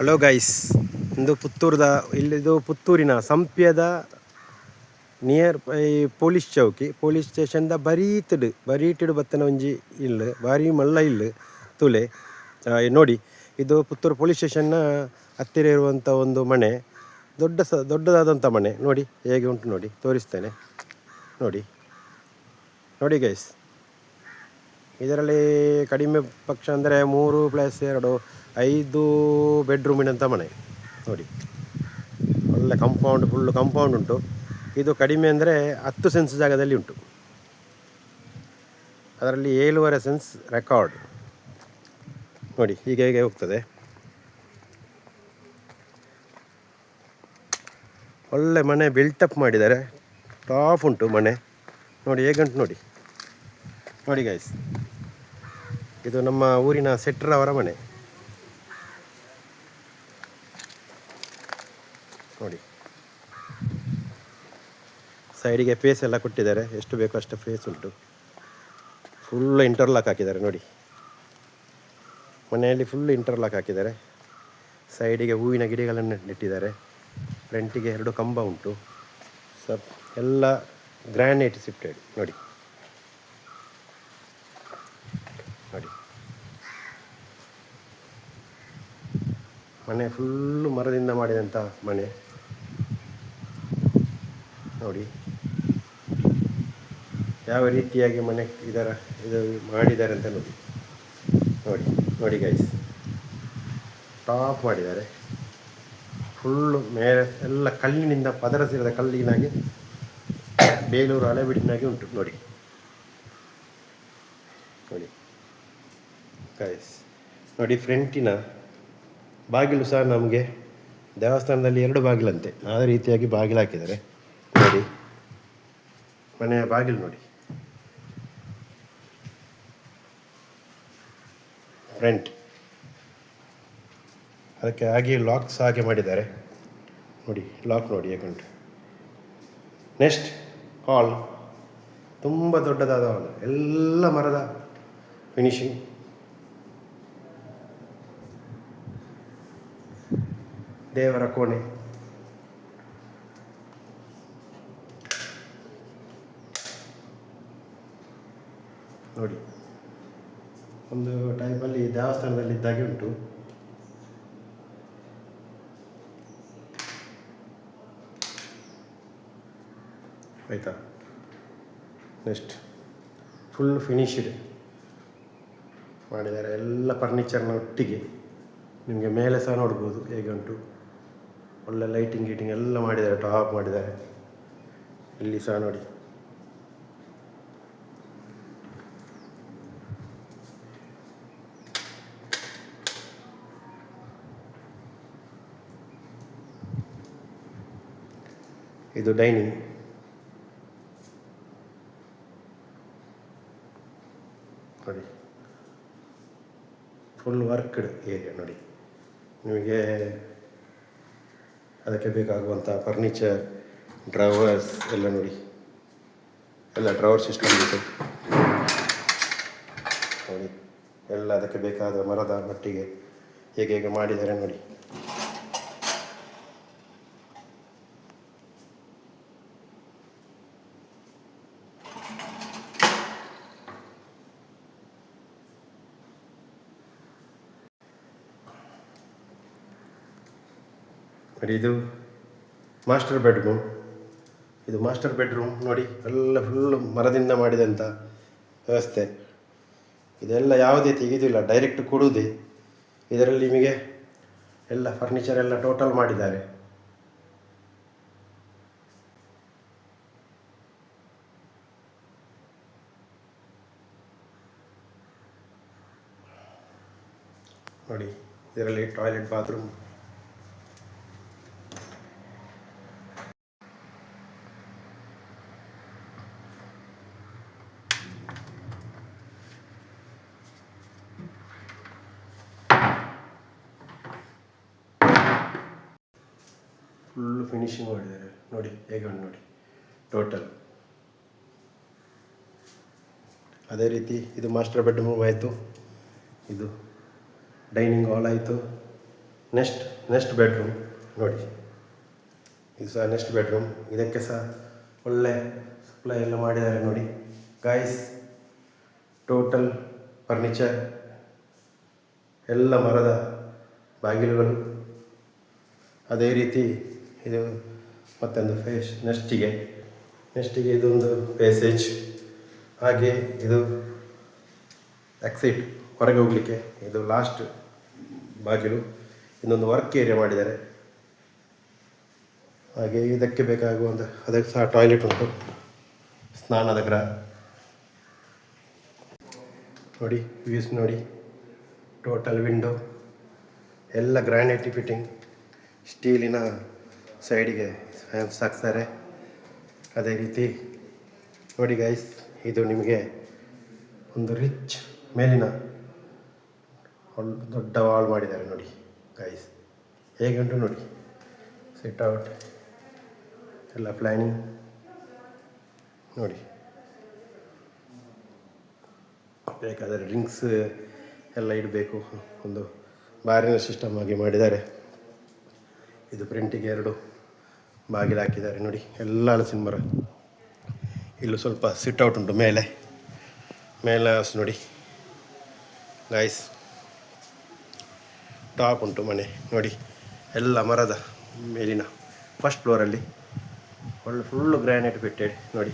Hello guys, ಇಂದು ಇಲ್ಲಿದು ಪುತ್ತೂರಿನ ಸಂಪ್ಯದ near ಈ ಪೊಲೀಸ್ ಚೌಕಿ ಪೊಲೀಸ್ ಸ್ಟೇಷನ್ದ ಬರೀಟಿಡು ಬತ್ತನ ಒಂಜಿ ಇಲ್ಲು ಭಾರಿ ಮಲ್ಲ ಇಲ್ಲು ತುಲೆ ನೋಡಿ. ಇದು ಪುತ್ತೂರು ಪೊಲೀಸ್ ಸ್ಟೇಷನ್ನ ಹತ್ತಿರ ಇರುವಂಥ ಒಂದು ಮನೆ, ದೊಡ್ಡದಾದಂಥ ಮನೆ. ನೋಡಿ ಹೇಗೆ ಉಂಟು, ನೋಡಿ ತೋರಿಸ್ತೇನೆ. ನೋಡಿ ನೋಡಿ ಗೈಸ್, ಇದರಲ್ಲಿ ಕಡಿಮೆ ಪಕ್ಷ ಅಂದರೆ 3+2 5 ಬೆಡ್ರೂಮಿನಂಥ ಮನೆ. ನೋಡಿ ಒಳ್ಳೆ ಫುಲ್ಲು ಕಾಂಪೌಂಡ್ ಉಂಟು. ಇದು ಕಡಿಮೆ ಅಂದರೆ 10 ಸೆನ್ಸ್ ಜಾಗದಲ್ಲಿ ಉಂಟು. ಅದರಲ್ಲಿ 7.5 ಸೆನ್ಸ್ ರೆಕಾರ್ಡ್. ನೋಡಿ ಹೀಗೆ ಹೋಗ್ತದೆ. ಒಳ್ಳೆ ಮನೆ ಬಿಲ್ಟಪ್ ಮಾಡಿದ್ದಾರೆ, ಟಾಪ್ ಉಂಟು ಮನೆ. ನೋಡಿ ಹೇಗುಂಟು ನೋಡಿ. ನೋಡಿ ಗೈಸ್, ಇದು ನಮ್ಮ ಊರಿನ ಸೆಟ್ರವರ ಮನೆ. ನೋಡಿ ಸೈಡಿಗೆ ಫೇಸ್ ಎಲ್ಲ ಕೊಟ್ಟಿದ್ದಾರೆ, ಎಷ್ಟು ಬೇಕೋ ಅಷ್ಟು ಫೇಸ್ ಉಂಟು. ಫುಲ್ ಇಂಟರ್ಲಾಕ್ ಹಾಕಿದ್ದಾರೆ. ನೋಡಿ ಮನೆಯಲ್ಲಿ ಫುಲ್ ಇಂಟರ್ಲಾಕ್ ಹಾಕಿದ್ದಾರೆ. ಸೈಡಿಗೆ ಹೂವಿನ ಗಿಡಗಳನ್ನು ನೆಟ್ಟಿದ್ದಾರೆ. ಫ್ರಂಟಿಗೆ 2 ಕಂಬ ಉಂಟು. ಎಲ್ಲ ಗ್ರಾನೈಟ್ ಶಿಫ್ಟೆಡ್. ನೋಡಿ ನೋಡಿ ಮನೆ ಫುಲ್ಲು ಮರದಿಂದ ಮಾಡಿದಂಥ ಮನೆ. ನೋಡಿ ಯಾವ ರೀತಿಯಾಗಿ ಮನೆ ಇದು ಮಾಡಿದ್ದಾರೆ ಅಂತ ನೋಡಿ. ನೋಡಿ ನೋಡಿ ಗೈಸ್, ಟಾಪ್ ಮಾಡಿದ್ದಾರೆ. ಫುಲ್ಲು ಮೇಲೆ ಎಲ್ಲ ಕಲ್ಲಿನಿಂದ ಪದರ ಸೇರಿದ ಕಲ್ಲಿನಾಗಿ ಬೇಲೂರು ಹಳೆಬೀಡಿನಾಗಿ ಉಂಟು. ನೋಡಿ ನೋಡಿ ಗೈಸ್, ನೋಡಿ ಫ್ರಂಟಿನ ಬಾಗಿಲು ಸಹ ನಮಗೆ ದೇವಸ್ಥಾನದಲ್ಲಿ 2 ಬಾಗಿಲಂತೆ, ಆ ರೀತಿಯಾಗಿ ಬಾಗಿಲು ಹಾಕಿದ್ದಾರೆ. ನೋಡಿ ಮನೆಯ ಬಾಗಿಲು ನೋಡಿ, ಫ್ರಂಟ್ ಅದಕ್ಕೆ ಹಾಗೆ ಲಾಕ್ಸ್ ಹಾಗೆ ಮಾಡಿದ್ದಾರೆ. ನೋಡಿ ಲಾಕ್ ನೋಡಿ ಹೇಗುಂಟು. ನೆಕ್ಸ್ಟ್ ಹಾಲ್, ತುಂಬ ದೊಡ್ಡದಾದ ಹಾಲ್, ಎಲ್ಲ ಮರದ ಫಿನಿಶಿಂಗ್. ದೇವರ ಕೋಣೆ, ನೋಡಿ ಒಂದು ಟೈಪಲ್ಲಿ ದೇವಸ್ಥಾನದಲ್ಲಿ ಇದ್ದಾಗೆ ಉಂಟು. ಆಯಿತಾ. ನೆಕ್ಸ್ಟ್ ಫುಲ್ ಫಿನಿಶ್ಡ್ ಮಾಡಿದ್ದಾರೆ, ಎಲ್ಲ ಫರ್ನಿಚರ್ನ ಒಟ್ಟಿಗೆ. ನಿಮಗೆ ಮೇಲೆ ಸಹ ನೋಡ್ಬೋದು ಹೇಗೆ ಉಂಟು. ಒಳ್ಳೆ ಲೈಟಿಂಗ್ ಎಲ್ಲ ಮಾಡಿದ್ದಾರೆ, ಟಾಪ್ ಮಾಡಿದ್ದಾರೆ. ಇಲ್ಲಿ ಸಹ ನೋಡಿ. ಇದು ಡೈನಿಂಗ್. ನೋಡಿ ಫುಲ್ ವರ್ಕ್ಡ್ ಏರಿಯಾ. ನೋಡಿ ನಿಮಗೆ ಅದಕ್ಕೆ ಬೇಕಾಗುವಂಥ ಫರ್ನಿಚರ್, ಡ್ರವರ್ಸ್ ಎಲ್ಲ ನೋಡಿ, ಎಲ್ಲ ಡ್ರವರ್ ಸಿಸ್ಟಮ್ ಇದೆ. ನೋಡಿ ಎಲ್ಲ ಅದಕ್ಕೆ ಬೇಕಾದ ಮರದ ಮಟ್ಟಿಗೆ ಹೇಗೆ ಮಾಡಿದ್ದಾರೆ ನೋಡಿ. ನೋಡಿ ಇದು ಮಾಸ್ಟರ್ ಬೆಡ್ರೂಮ್. ಇದು ಮಾಸ್ಟರ್ ಬೆಡ್ರೂಮ್ ನೋಡಿ, ಎಲ್ಲ ಫುಲ್ಲು ಮರದಿಂದ ಮಾಡಿದಂಥ ವ್ಯವಸ್ಥೆ. ಇದೆಲ್ಲ ಯಾವುದೇ ತೆಗೆದಿಲ್ಲ, ಡೈರೆಕ್ಟ್ ಕೊಡುವುದೇ. ಇದರಲ್ಲಿ ನಿಮಗೆ ಎಲ್ಲ ಫರ್ನಿಚರ್ ಎಲ್ಲ ಟೋಟಲ್ ಮಾಡಿದ್ದಾರೆ. ನೋಡಿ ಇದರಲ್ಲಿ ಟಾಯ್ಲೆಟ್, ಬಾತ್ರೂಮ್. ಫುಲ್ಲು ಫಿನಿಶಿಂಗ್ ಮಾಡಿದ್ದಾರೆ. ನೋಡಿ ಹೇಗೆ ಉಂಟು ನೋಡಿ ಟೋಟಲ್. ಅದೇ ರೀತಿ ಇದು ಮಾಸ್ಟರ್ ಬೆಡ್ರೂಮ್ ಆಯಿತು, ಇದು ಡೈನಿಂಗ್ ಹಾಲ್ ಆಯಿತು, ನೆಕ್ಸ್ಟ್ ಬೆಡ್ರೂಮ್ ನೋಡಿ, ಇದು ಸಹ ನೆಕ್ಸ್ಟ್ ಬೆಡ್ರೂಮ್. ಇದಕ್ಕೆ ಸಹ ಒಳ್ಳೆ ಸಪ್ಲೈ ಎಲ್ಲ ಮಾಡಿದ್ದಾರೆ ನೋಡಿ ಗಾಯ್ಸ್. ಟೋಟಲ್ ಫರ್ನಿಚರ್ ಎಲ್ಲ ಮರದ ಬಾಗಿಲುಗಳು. ಅದೇ ರೀತಿ ಇದು ಮತ್ತೊಂದು ನೆಕ್ಸ್ಟಿಗೆ ಇದೊಂದು ಪ್ಯಾಸೇಜ್. ಹಾಗೆ ಇದು ಎಕ್ಸಿಟ್, ಹೊರಗೆ ಹೋಗಲಿಕ್ಕೆ ಇದು ಲಾಸ್ಟ್ ಬಾಗಿಲು. ಇನ್ನೊಂದು ವರ್ಕ್ ಏರಿಯಾ ಮಾಡಿದ್ದಾರೆ. ಹಾಗೆ ಇದಕ್ಕೆ ಬೇಕಾಗುವಂಥ ಅದಕ್ಕೆ ಸಹ ಟಾಯ್ಲೆಟ್ ಉಂಟು, ಸ್ನಾನದ ಗೃಹ ನೋಡಿ. ವ್ಯೂಸ್ ನೋಡಿ, ಟೋಟಲ್ ವಿಂಡೋ ಎಲ್ಲ ಗ್ರಾನೈಟ್ ಫಿಟ್ಟಿಂಗ್, ಸ್ಟೀಲಿನ ಸೈಡಿಗೆ ಹಾಕ್ತಾರೆ. ಅದೇ ರೀತಿ ನೋಡಿ ಗೈಸ್, ಇದು ನಿಮಗೆ ಒಂದು ರಿಚ್ ಮೇಲಿನ ದೊಡ್ಡ ವಾಲ್ ಮಾಡಿದ್ದಾರೆ ನೋಡಿ ಗೈಸ್. ಹೇಗೆ ಉಂಟು ನೋಡಿ, ಸಿಟ್ ಔಟ್ ಎಲ್ಲ ಪ್ಲ್ಯಾನಿಂಗ್ ನೋಡಿ. ಬೇಕಾದರೆ ಡ್ರಿಂಕ್ಸ್ ಎಲ್ಲ ಇಡಬೇಕು, ಒಂದು ಬಾರಿನ ಸಿಸ್ಟಮ್ ಆಗಿ ಮಾಡಿದ್ದಾರೆ. ಇದು ಪ್ರಿಂಟಿಗೆ 2 ಬಾಗಿಲು ಹಾಕಿದ್ದಾರೆ ನೋಡಿ, ಎಲ್ಲ ಹಲಸಿನ ಮರ. ಇಲ್ಲೂ ಸ್ವಲ್ಪ ಸಿಟ್ ಔಟ್ ಉಂಟು ಮೇಲೆ ನೋಡಿ ಗೈಸ್. ಟಾಪ್ ಉಂಟು ಮನೆ ನೋಡಿ, ಎಲ್ಲ ಮರದ ಮೇಲಿನ ಫಸ್ಟ್ ಫ್ಲೋರಲ್ಲಿ ಒಳ್ಳೆ ಫುಲ್ಲು ಗ್ರಾನೈಟ್ ಫಿಟ್ಟೆಡ್ ನೋಡಿ.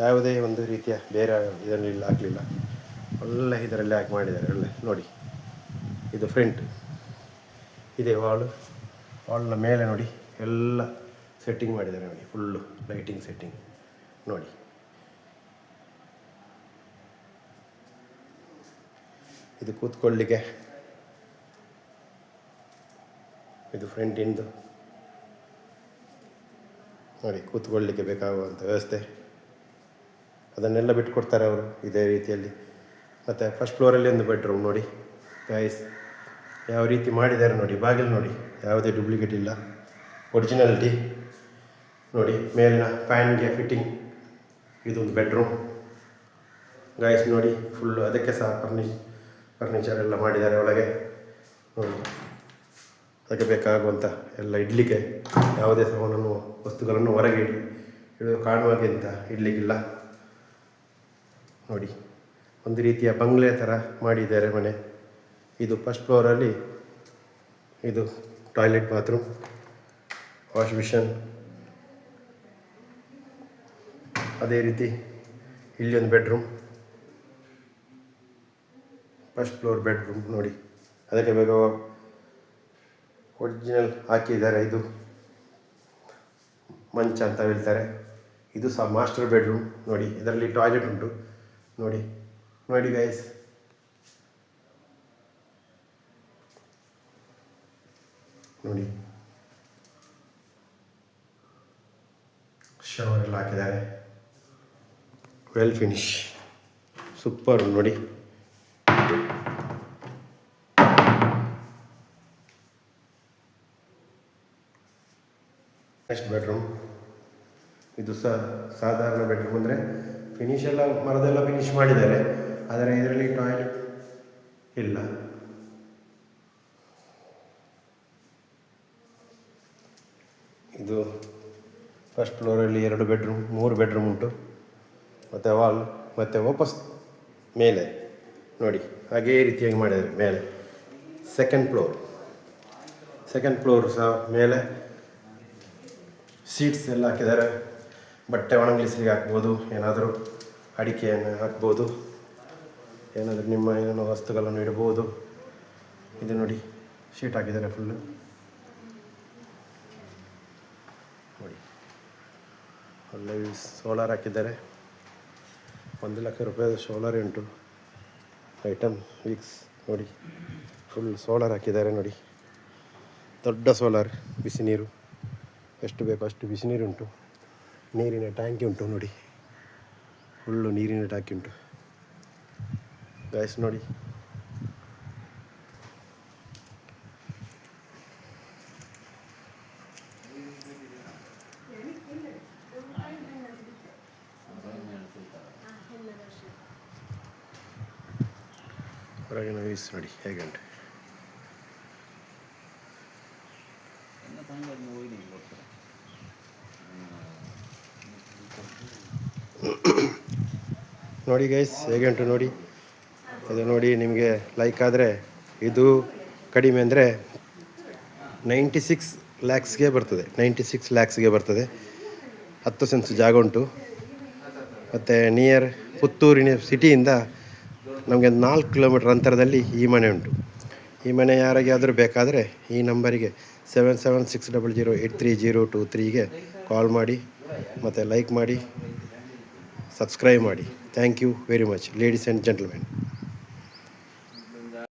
ಯಾವುದೇ ಒಂದು ರೀತಿಯ ಬೇರೆ ಇದರಲ್ಲಿ ಹಾಕಲಿಲ್ಲ, ಒಳ್ಳೆ ಇದರಲ್ಲಿ ಹಾಕಿ ಮಾಡಿದ್ದಾರೆ ಒಳ್ಳೆ ನೋಡಿ. ಇದು ಫ್ರಂಟ್, ಇದೆ ವಾಲ್ನ ಮೇಲೆ ನೋಡಿ ಎಲ್ಲ ಸೆಟ್ಟಿಂಗ್ ಮಾಡಿದ್ದಾರೆ ನೋಡಿ, ಫುಲ್ಲು ಲೈಟಿಂಗ್ ಸೆಟ್ಟಿಂಗ್ ನೋಡಿ. ಇದು ಕೂತ್ಕೊಳ್ಳಿಕ್ಕೆ, ಇದು ಫ್ರಂಟಿಂದು ನೋಡಿ, ಕೂತ್ಕೊಳ್ಳಿಕ್ಕೆ ಬೇಕಾಗುವಂಥ ವ್ಯವಸ್ಥೆ ಅದನ್ನೆಲ್ಲ ಬಿಟ್ಟುಕೊಡ್ತಾರೆ ಅವರು ಇದೇ ರೀತಿಯಲ್ಲಿ. ಮತ್ತು ಫಸ್ಟ್ ಫ್ಲೋರಲ್ಲಿ ಒಂದು ಬೆಡ್ರೂಮ್ ನೋಡಿ ಗೈಸ್, ಯಾವ ರೀತಿ ಮಾಡಿದ್ದಾರೆ ನೋಡಿ. ಬಾಗಿಲು ನೋಡಿ, ಯಾವುದೇ ಡೂಪ್ಲಿಕೇಟ್ ಇಲ್ಲ, ಒರಿಜಿನಾಲಿಟಿ ನೋಡಿ. ಮೇಲಿನ ಫ್ಯಾನ್ಗೆ ಫಿಟ್ಟಿಂಗ್, ಇದೊಂದು ಬೆಡ್ರೂಮ್ ಗೈಸ್ ನೋಡಿ. ಫುಲ್ಲು ಅದಕ್ಕೆ ಸಹ ಫರ್ನಿಚರ್ ಎಲ್ಲ ಮಾಡಿದ್ದಾರೆ ಒಳಗೆ ನೋಡಿ. ಅದಕ್ಕೆ ಬೇಕಾಗುವಂಥ ಎಲ್ಲ ಇಡಲಿಕ್ಕೆ ಯಾವುದೇ ಸಾಮಾನನ್ನು ವಸ್ತುಗಳನ್ನು ಹೊರಗೆ ಇಡುವ ಕಾಣುವಾಗೆಂತ ಇಡಲಿಕ್ಕಿಲ್ಲ ನೋಡಿ. ಒಂದು ರೀತಿಯ ಬಂಗ್ಲೆ ಥರ ಮಾಡಿದ್ದಾರೆ ಮನೆ. ಇದು ಫಸ್ಟ್ ಫ್ಲೋರಲ್ಲಿ ಇದು ಟಾಯ್ಲೆಟ್, ಬಾತ್ರೂಮ್, ವಾಶ್ ಮಿಷನ್. ಅದೇ ರೀತಿ ಇಲ್ಲಿ ಒಂದು ಬೆಡ್ರೂಮ್, ಫಸ್ಟ್ ಫ್ಲೋರ್ ಬೆಡ್ರೂಮ್ ನೋಡಿ. ಅದಕ್ಕೆ ಬೇಕಾಗುವ ಒರಿಜಿನಲ್ ಹಾಕಿದ್ದಾರೆ. ಇದು ಮಂಚ ಅಂತ ಹೇಳ್ತಾರೆ. ಇದು ಸಹ ಮಾಸ್ಟರ್ ಬೆಡ್ರೂಮ್ ನೋಡಿ. ಇದರಲ್ಲಿ ಟಾಯ್ಲೆಟ್ ಉಂಟು ನೋಡಿ ಗೈಸ್. ನೋಡಿ ಶವರ್ ಎಲ್ಲ ಹಾಕಿದ್ದಾರೆ, ವೆಲ್ ಫಿನಿಶ್, ಸೂಪರ್ ನೋಡಿ. ನೆಕ್ಸ್ಟ್ ಬೆಡ್ರೂಮ್, ಇದು ಸಹ ಸಾಧಾರಣ ಬೆಡ್ರೂಮ್. ಅಂದರೆ ಫಿನಿಶ್ ಎಲ್ಲ ಮರದೆಲ್ಲ ಫಿನಿಶ್ ಮಾಡಿದ್ದಾರೆ, ಆದರೆ ಇದರಲ್ಲಿ ಟಾಯ್ಲೆಟ್ ಇಲ್ಲ. ಇದು ಫಸ್ಟ್ ಫ್ಲೋರಲ್ಲಿ 2 ಬೆಡ್ರೂಮ್, 3 ಬೆಡ್ರೂಮ್ ಉಂಟು, ಮತ್ತು ವಾಲ್, ಮತ್ತು ವಾಪಸ್ ಮೇಲೆ ನೋಡಿ ಹಾಗೇ ರೀತಿಯಾಗಿ ಮಾಡಿದ್ದಾರೆ ಮೇಲೆ. ಸೆಕೆಂಡ್ ಫ್ಲೋರ್ ಸಹ ಮೇಲೆ ಸೀಟ್ಸ್ ಎಲ್ಲ ಹಾಕಿದ್ದಾರೆ. ಬಟ್ಟೆ ಒಣಗಿಸ್ಲಿಕ್ಕೆ ಹಾಕ್ಬೋದು, ಏನಾದರೂ ಅಡಿಕೆಯನ್ನು ಹಾಕ್ಬೋದು, ಏನಾದರೂ ನಿಮ್ಮ ಏನೋ ವಸ್ತುಗಳನ್ನು ಇಡ್ಬೋದು. ಇದು ನೋಡಿ ಶೀಟ್ ಹಾಕಿದ್ದಾರೆ ಫುಲ್ಲು ನೋಡಿ. ಒಳ್ಳೆ ಸೋಲಾರ್ ಹಾಕಿದ್ದಾರೆ, 1 ಲಕ್ಷ ರೂಪಾಯಿದು ಸೋಲಾರ್ ಉಂಟು ಐಟಮ್ ವೀಕ್ಸ್ ನೋಡಿ. ಫುಲ್ ಸೋಲಾರ್ ಹಾಕಿದ್ದಾರೆ ನೋಡಿ, ದೊಡ್ಡ ಸೋಲಾರ್. ಬಿಸಿ ನೀರು ಎಷ್ಟು ಬೇಕೋ ಅಷ್ಟು ಬಿಸಿ ನೀರು ಉಂಟು. ನೀರಿನ ಟ್ಯಾಂಕಿ ಉಂಟು ನೋಡಿ, ಫುಲ್ಲು ನೀರಿನ ಟ್ಯಾಂಕಿ ಉಂಟು ಗೈಸ್ ನೋಡಿ. ಹೊರಗಿನ ವ್ಯೂಸ್ ನೋಡಿ ಹೇಗುಂಟು. ನೋಡಿ ಗೈಸ್ ಹೇಗೆ ಉಂಟು ನೋಡಿ. ಇದು ನೋಡಿ, ನಿಮಗೆ ಲೈಕ್ ಆದರೆ ಇದು ಕಡಿಮೆ ಅಂದರೆ 96 ಲ್ಯಾಕ್ಸ್ಗೆ ಬರ್ತದೆ. 96 ಲ್ಯಾಕ್ಸ್ಗೆ ಬರ್ತದೆ. 10 ಸೆನ್ಸ್ ಜಾಗ ಉಂಟು. ಮತ್ತು ನಿಯರ್ ಪುತ್ತೂರಿನ ಸಿಟಿಯಿಂದ ನಮಗೆ 4 ಕಿಲೋಮೀಟರ್ ಅಂತರದಲ್ಲಿ ಈ ಮನೆ ಉಂಟು. ಈ ಮನೆ ಯಾರಿಗಾದರೂ ಬೇಕಾದರೆ ಈ ನಂಬರಿಗೆ 7760083023ಗೆ ಕಾಲ್ ಮಾಡಿ ಮತ್ತು ಲೈಕ್ ಮಾಡಿ, ಸಬ್ಸ್ಕ್ರೈಬ್ ಮಾಡಿ. Thank you very much ladies and gentlemen.